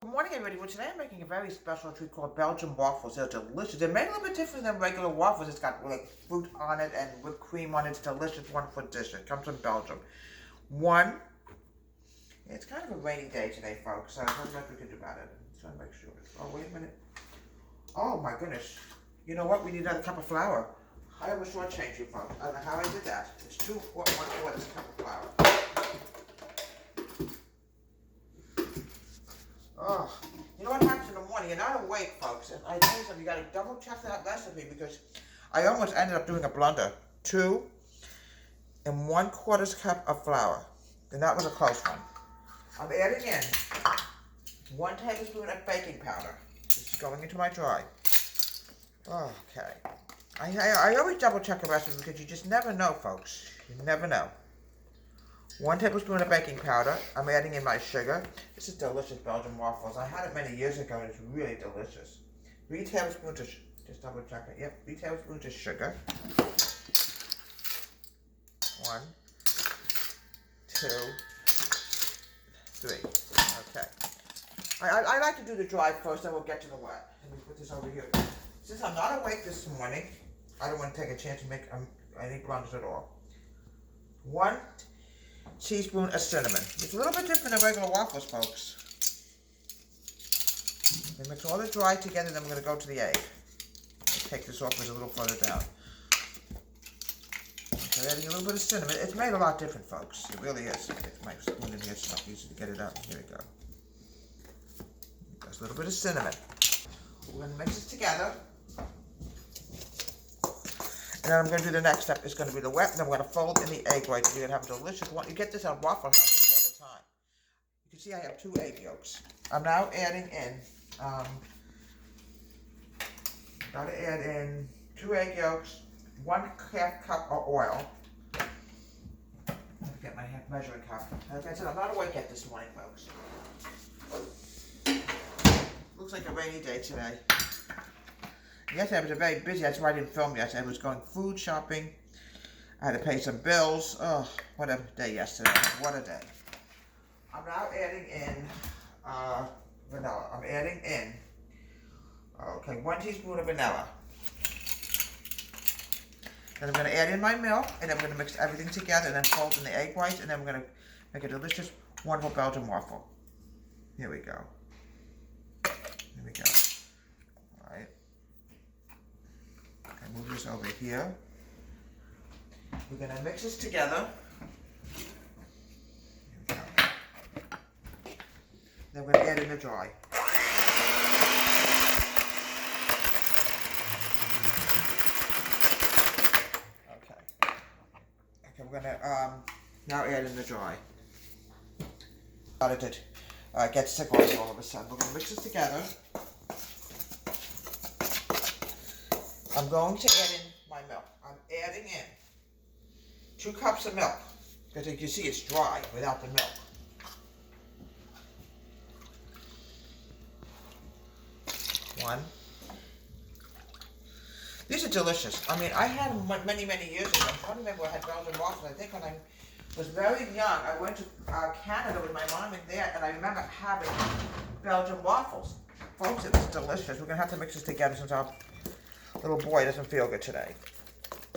Good morning, everybody. Well, today I'm making a very special treat called Belgian waffles. They're delicious. They're made a little bit different than regular waffles. It's got like fruit on it and whipped cream on it. It's a delicious, wonderful dish. It comes from Belgium. One, it's kind of a rainy day today, folks, so there's nothing we can do about it. Just trying to make sure. Oh, wait a minute. Oh, my goodness. You know what? We need another cup of flour. I almost shortchanged you, folks. I don't know how I did that. It's 1/4 cup of flour. Oh, you know what happens in the morning? You're not awake, folks. And I tell you something, you gotta double check that recipe because I almost ended up doing a blunder. 2 1/4 cup of flour. And that was a close one. I'm adding in 1 tablespoon of baking powder. This is going into my dry. Okay. I always double check a recipe because you just never know, folks. You never know. 1 tablespoon of baking powder. I'm adding in my sugar. This is delicious Belgian waffles. I had it many years ago and it's really delicious. 3 tablespoons of, just double check it. Yep, 3 tablespoons of sugar. 1, 2, 3. Okay. I like to do the dry first, then we'll get to the wet. Let me put this over here. Since I'm not awake this morning, I don't want to take a chance to make any blunders at all. 1 teaspoon of cinnamon. It's a little bit different than regular waffles, folks. We mix all the dry together, then we're going to go to the egg. Take this off a little further down. So adding a little bit of cinnamon. It's made a lot different, folks. It really is. It's my spoon in here, it's not easy to get it out. Here we go. Just a little bit of cinnamon. We're going to mix this together. And then I'm going to do the next step. It's going to be the wet, and then I'm going to fold in the egg whites. You're going to have a delicious one. You get this at Waffle House all the time. You can see I have 2 egg yolks. I'm now adding in, got to add in 2 egg yolks, 1/2 cup of oil. Let me get my measuring cup. Like I said, I'm not awake yet this morning, folks. Looks like a rainy day today. Yesterday I was very busy, that's why I didn't film yesterday. I was going food shopping. I had to pay some bills. Oh, what a day yesterday. What a day. I'm now adding in vanilla. I'm adding in, 1 teaspoon of vanilla. Then I'm going to add in my milk, and then I'm going to mix everything together, and then fold in the egg whites, and then we're going to make a delicious, wonderful Belgian waffle. Here we go. Here we go. All right. Move this over here. We're going to mix this together. Then we're going to add in the dry. Okay. Okay, we're going to now add in the dry. Started to get sick on all of a sudden. We're going to mix this together. I'm going to add in my milk. I'm adding in 2 cups of milk. Because you can see it's dry without the milk. 1. These are delicious. I mean, I had them many, many years ago. I'm trying to remember I had Belgian waffles. I think when I was very young, I went to Canada with my mom and dad, and I remember having Belgian waffles. Folks, it was delicious. We're going to have to mix this together since our little boy doesn't feel good today.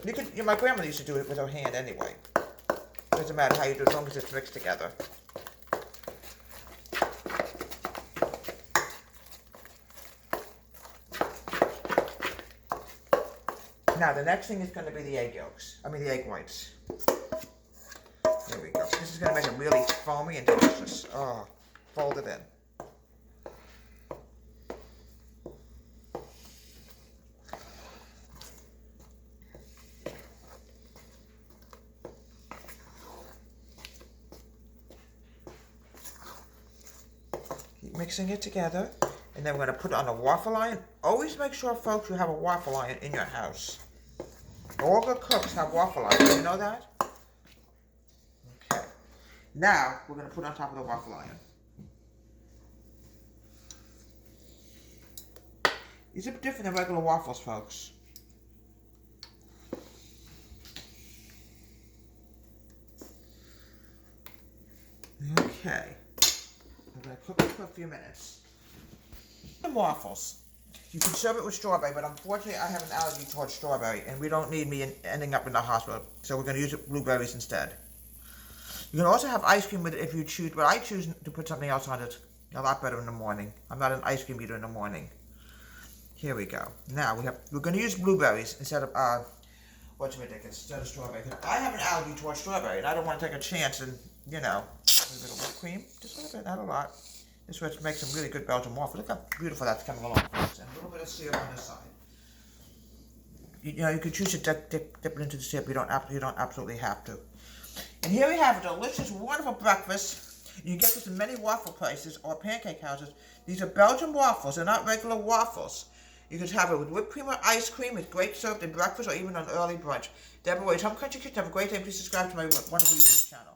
My grandmother used to do it with her hand anyway. Doesn't matter how you do it, as long as it's mixed together. Now the next thing is going to be the egg yolks. I mean the egg whites. There we go. This is going to make it really foamy and delicious. Oh, fold it in. Mixing it together, and then we're going to put it on a waffle iron. Always make sure, folks, you have a waffle iron in your house. All good cooks have waffle irons. You know that? Okay. Now we're going to put it on top of the waffle iron. These are different than regular waffles, folks. Okay. I'm going to cook it for a few minutes. Waffles. You can serve it with strawberry, but unfortunately I have an allergy towards strawberry, and we don't need me ending up in the hospital, so we're going to use blueberries instead. You can also have ice cream with it if you choose, but I choose to put something else on it. A lot better in the morning. I'm not an ice cream eater in the morning. Here we go. Now we're going to use blueberries instead of instead of strawberry. I have an allergy towards strawberry, and I don't want to take a chance and a little bit of whipped cream, just a little bit, not a lot. This way it makes some really good Belgian waffles. Look how beautiful that's coming along. And a little bit of syrup on this side. You can choose to dip it into the syrup. You don't absolutely have to. And here we have a delicious, wonderful breakfast. You can get this in many waffle places or pancake houses. These are Belgian waffles. They're not regular waffles. You can have it with whipped cream or ice cream. It's great served in breakfast or even on early brunch. Deborah Wade's Home Country Kitchen. Have a great day. Please subscribe to my wonderful YouTube channel.